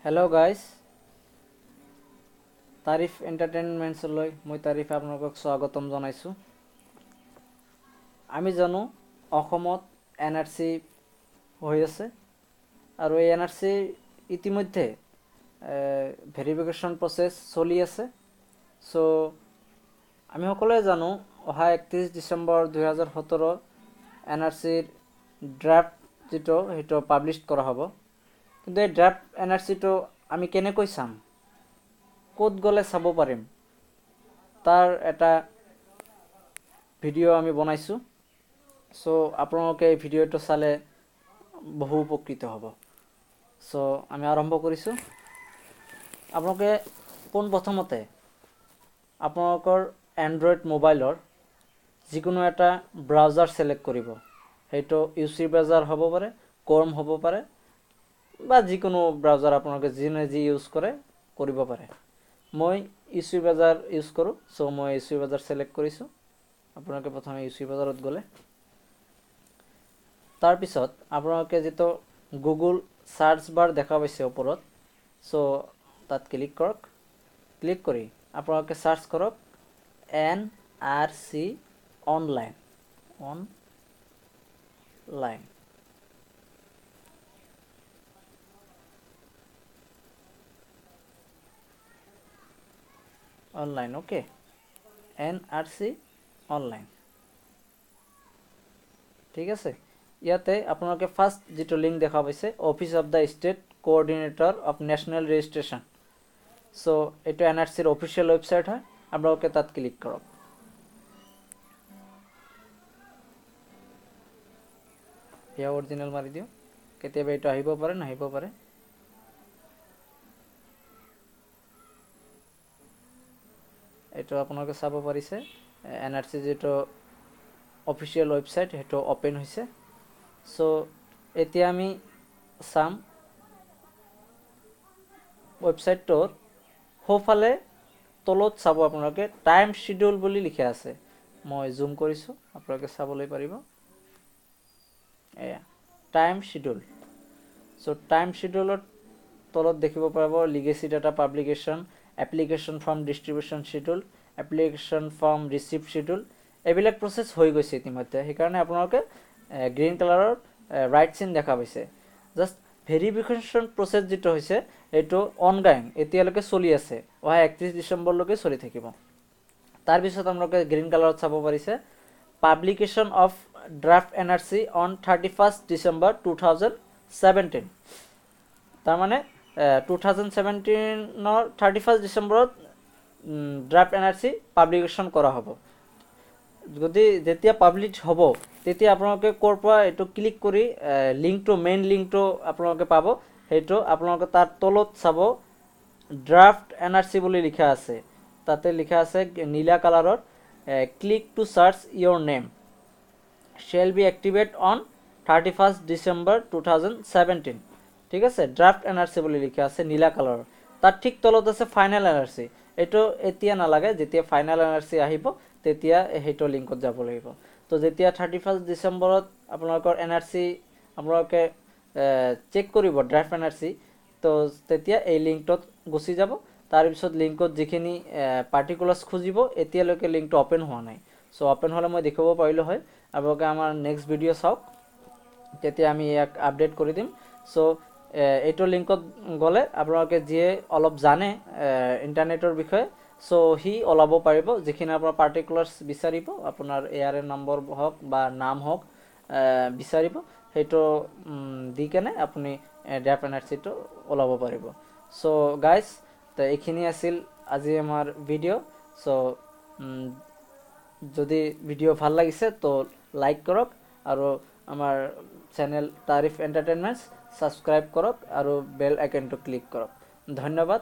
Hello guys, TariffEntertainments লৈ মই তাৰিফ আপোনালোকক স্বাগতম জনাইছো। আমি জানো অসমত NRC হৈ আছে আৰু এই NRC ইতিমধ্যে ভেৰিফিকেশন প্ৰসেস চলি আছে। সো আমি সকলোৱে জানো অহা 31 ডিসেম্বৰ 2017 NRC ড্ৰাফট যেটো হেটো পাবলিশ কৰা হ'ব। কিন্তু এই ড্ৰাফট NRC তো আমি কেনেকৈ চাম, ক'ত গলে চাব পাৰিম, তাৰ এটা ভিডিও আমি বনাইছো। সো আপোনালোকে এই ভিডিওটো চালে বহু উপকৃত হ'ব। সো আমি আৰম্ভ কৰিছো। আপোনালোকে পোন প্ৰথমতে আপোনালোকৰ এন্ড্ৰইড মোবাইলৰ যিকোনো এটা ব্ৰাউজাৰ সিলেক্ট কৰিব। হেটো ইউসি ব্ৰাউজাৰ হ'ব পাৰে, ক্ৰোম হ'ব পাৰে বা যিকোনো ব্ৰাউজাৰ আপোনালোকে যি ইউজ কৰে কৰিব পাৰে। মই ইউসি ব্ৰাউজাৰ ইউজ কৰো, সো মই ইউসি ব্ৰাউজাৰ সিলেক্ট কৰিছো। আপোনালোকে প্ৰথমে ইউসি ব্ৰাউজাৰত গলে তাৰ পিছত আপোনালোকে যেটো গুগল সাৰ্চ বাৰ দেখা পাইছে ওপৰত, সো তাত ক্লিক কৰক। ক্লিক কৰি আপোনালোকে সাৰ্চ কৰক NRC online. Online okay, NRC online. ঠিক আছে, ইয়াতে আপোনালোকে ফার্স্ট যেটো লিংক দেখা পাইছে office of the state coordinator of national registration. So এটা NRC এর অফিশিয়াল ওয়েবসাইট হয়, আপোনালোকে তাত ক্লিক কৰক। ইয়া অৰিজিনাল মাৰি দিও, কেতিয়াবা এটা আহিব পাৰে না আহিব পাৰে। এটা আপোনালোকে চাব পাৰিছে NRC যেটো অফিশিয়াল ওয়েবসাইট হেটো ওপেন হৈছে। সো এতিয়া আমি সাম ওয়েবসাইটটোৰ হোফালে তলত চাব আপোনালোকে টাইম শিডিউল বুলি লিখা আছে। মই জুম কৰিছো, আপোনালোকে চাবলৈ পাৰিব। এয়া টাইম শিডিউল। সো টাইম শিডিউলত তলত দেখিব পাৰিব legacy data publication, application form distribution schedule, application form receipt schedule. এবিলাক প্ৰসেস হৈ গৈছে ইতিমধ্যে, সেইকাৰণে আপোনালোকে গ্ৰীন কালাৰৰ ৰাইট চিন দেখা পাইছে। জাস্ট ভেৰিফিকেশন প্ৰসেস যেটো হৈছে এটো অনগোইং, এতিয়ালৈকে চলি আছে, অহা 31 ডিসেম্বৰ লৈকে চলি থাকিব। তাৰ পিছত আপোনালোকে গ্ৰীন কালাৰত চাব পাৰিছে publication of draft NRC on 31 December 2017। তাৰ মানে 2017 ৰ 31 ডিসেম্বৰত ড্ৰাফট NRC পাবলিকেশন কৰা হ'ব। যদি যেতিয়া পাবলিশ হ'ব তেতিয়া আপোনালোকে কোৰ পৰা এটো ক্লিক কৰি লিংকটো মেইন লিংকটো আপোনালোকে পাব। হেটো আপোনালোকে তাৰ তলত চাব ড্ৰাফট NRC বুলি লিখা আছে, তাতে লিখা আছে নীলা কালাৰৰ click to search your name shall be activate on 31 December 2017। ঠিক আছে, ড্ৰাফট NRC বুলি লিখা আছে নীলা কালাৰৰ। তার ঠিক তলত আছে ফাইনাল NRC। এটো এতিয়া নালাগে, যেতিয়া ফাইনাল NRC আহিব তেতিয়া হেটো লিংকত যাব লাগিব। তো যেতিয়া 31 ডিসেম্বৰত আপোনালোকৰ NRC আপোনালোকে চেক কৰিব ড্ৰাফট NRC, তো তেতিয়া এই লিংকত গুচি যাব। তাৰ পিছত লিংকত যিখিনি পাৰ্টিকুলাৰ্স খুজিব, এতিয়ালৈকে লিংকটো ওপেন হোৱা নাই। সো ওপেন হলে মই দেখাব পাৰিলো হয়। আপোনালোকে আমাৰ নেক্সট ভিডিও চাওক, তেতিয়া আমি ইয়াক আপডেট কৰি দিম। সো এইটো লিংকত গলে আপোনালোকে যিয়ে অলপ জানে ইন্টাৰনেটৰ বিষয়ে, সো হি ওলাব পাৰিব। যিখিনি আপোনাৰ পাৰ্টিকুলাৰ্স বিচাৰিব, আপোনাৰ ARN নম্বৰ হওক বা নাম হওক বিচাৰিব, হেটো দি কেনে আপুনি ড্ৰাফট NRC টো ওলাব পাৰিব। সো গাইস, তো এইখিনি আছিল আজি আমাৰ ভিডিও। সো যদি ভিডিও ভাল লাগিছে তো লাইক কৰক আৰু আমাৰ চ্যানেল তাৰিফ এন্টাৰটেইনমেন্টস সাবস্ক্ৰাইব কৰক আৰু বেল আইকনটো ক্লিক কৰক। ধন্যবাদ।